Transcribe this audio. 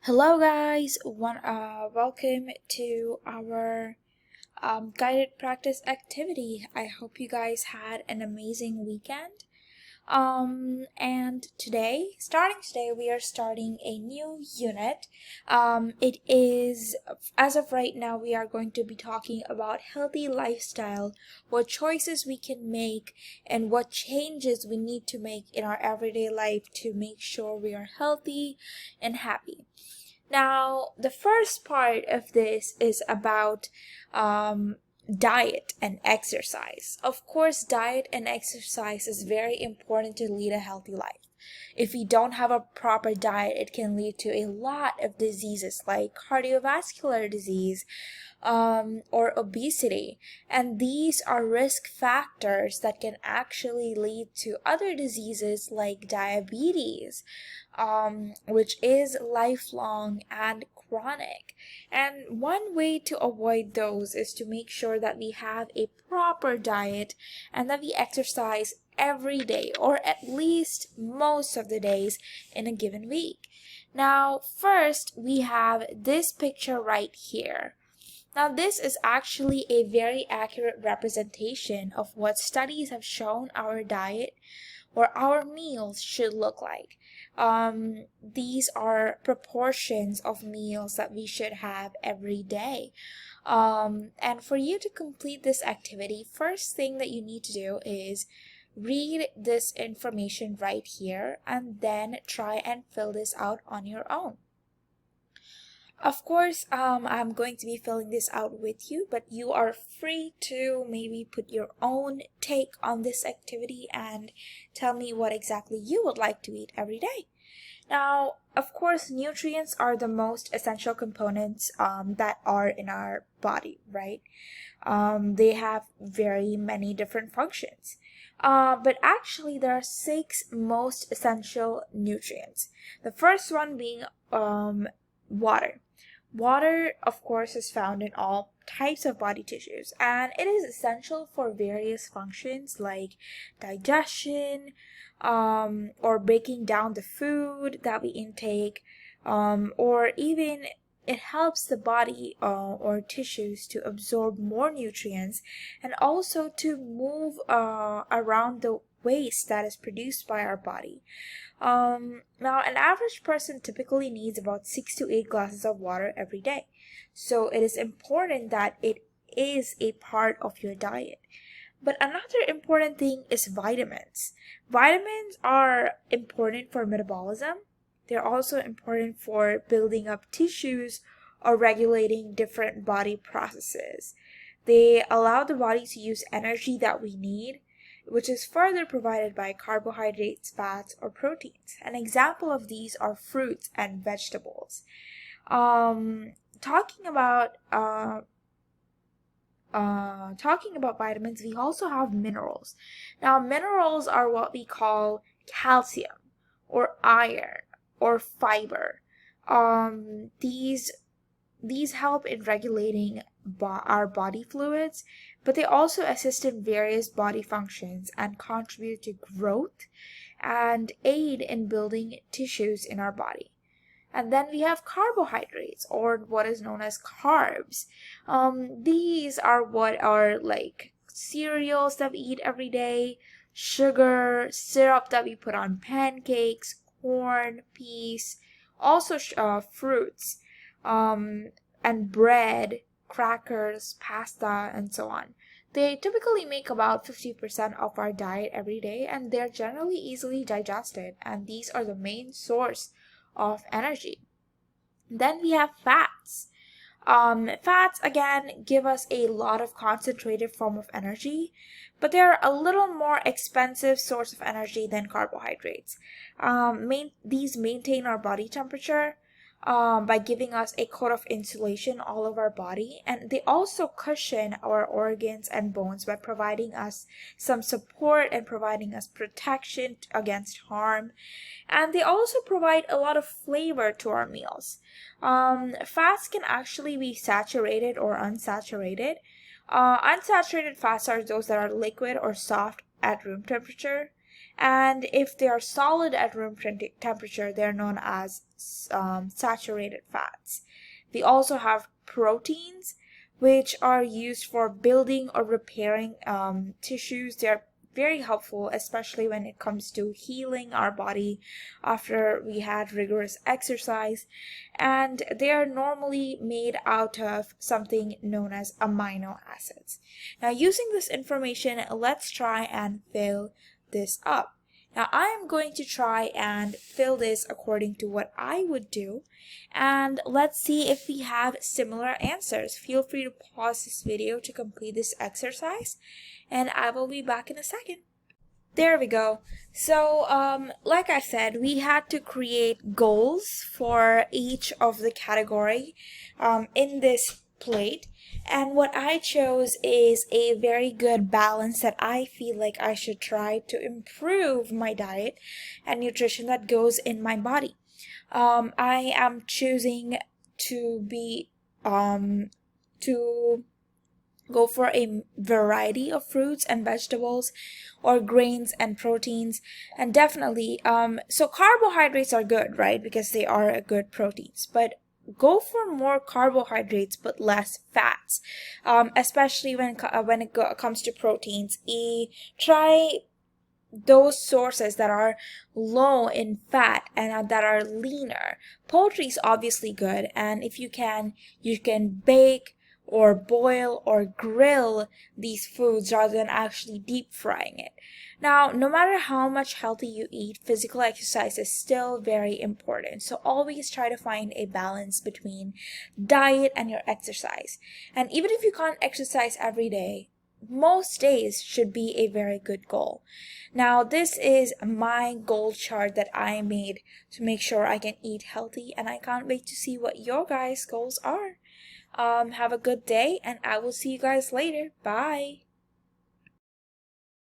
Hello, guys. Welcome to our guided practice activity. I hope you guys had an amazing weekend. And starting today, we are starting a new unit. It is, as of right now, we are going to be talking about healthy lifestyle, what choices we can make, and what changes we need to make in our everyday life to make sure we are healthy and happy. Now, the first part of this is about diet and exercise. Of course, diet and exercise is very important to lead a healthy life. If we don't have a proper diet, it can lead to a lot of diseases like cardiovascular disease, or obesity. And these are risk factors that can actually lead to other diseases like diabetes, which is lifelong and chronic. And one way to avoid those is to make sure that we have a proper diet and that we exercise every day, or at least most of the days in a given week. Now, first, we have this picture right here. Now, this is actually a very accurate representation of what studies have shown our diet or our meals should look like. These are proportions of meals that we should have every day. And for you to complete this activity, first thing that you need to do is read this information right here and then try and fill this out on your own. Of course, I'm going to be filling this out with you, but you are free to maybe put your own take on this activity and tell me what exactly you would like to eat every day. Now, of course, nutrients are the most essential components that are in our body, right? They have very many different functions. But actually, there are 6 most essential nutrients. The first one being water. Water, of course, is found in all types of body tissues, and it is essential for various functions like digestion, or breaking down the food that we intake, or even it helps the body or tissues to absorb more nutrients and also to move around the waste that is produced by our body. Now, an average person typically needs about 6 to 8 glasses of water every day. So it is important that it is a part of your diet. But another important thing is vitamins. Vitamins are important for metabolism. They're also important for building up tissues or regulating different body processes. They allow the body to use energy that we need, which is further provided by carbohydrates, fats, or proteins. An example of these are fruits and vegetables. Talking about vitamins, we also have minerals. Now, minerals are what we call calcium or iron or fiber. These help in regulating our body fluids, but they also assist in various body functions and contribute to growth and aid in building tissues in our body. And then we have carbohydrates, or what is known as carbs. These are what are like cereals that we eat every day, sugar, syrup that we put on pancakes, corn, peas, also fruits, and bread, crackers, pasta, and so on. They typically make about 50% of our diet every day, and they're generally easily digested, and these are the main source of energy. Then we have fats. Fats again give us a lot of concentrated form of energy, but they're a little more expensive source of energy than carbohydrates. These maintain our body temperature by giving us a coat of insulation all over our body, and they also cushion our organs and bones by providing us some support and providing us protection against harm, and they also provide a lot of flavor to our meals. Fats can actually be saturated or unsaturated. Unsaturated fats are those that are liquid or soft at room temperature, And if they are solid at room temperature, they're known as saturated fats. They also have proteins, which are used for building or repairing tissues. They're very helpful, especially when it comes to healing our body after we had rigorous exercise. And they are normally made out of something known as amino acids. Now, using this information, let's try and fill this up. Now, I am going to try and fill this according to what I would do, and let's see if we have similar answers. Feel free to pause this video to complete this exercise, and I will be back in a second. There we go. So, like I said, we had to create goals for each of the category in this plate. And what I chose is a very good balance that I feel like I should try to improve my diet and nutrition that goes in my body. I am choosing to be to go for a variety of fruits and vegetables or grains and proteins, and definitely so carbohydrates are good, right, because they are good proteins, but go for more carbohydrates but less fats, especially when it comes to proteins. Try those sources that are low in fat and that are leaner. Poultry is obviously good, and if you can bake or boil or grill these foods rather than actually deep frying it. Now, no matter how much healthy you eat, physical exercise is still very important. So always try to find a balance between diet and your exercise. And even if you can't exercise every day, most days should be a very good goal. Now, this is my goal chart that I made to make sure I can eat healthy, and I can't wait to see what your guys' goals are. Have a good day, and I will see you guys later. Bye.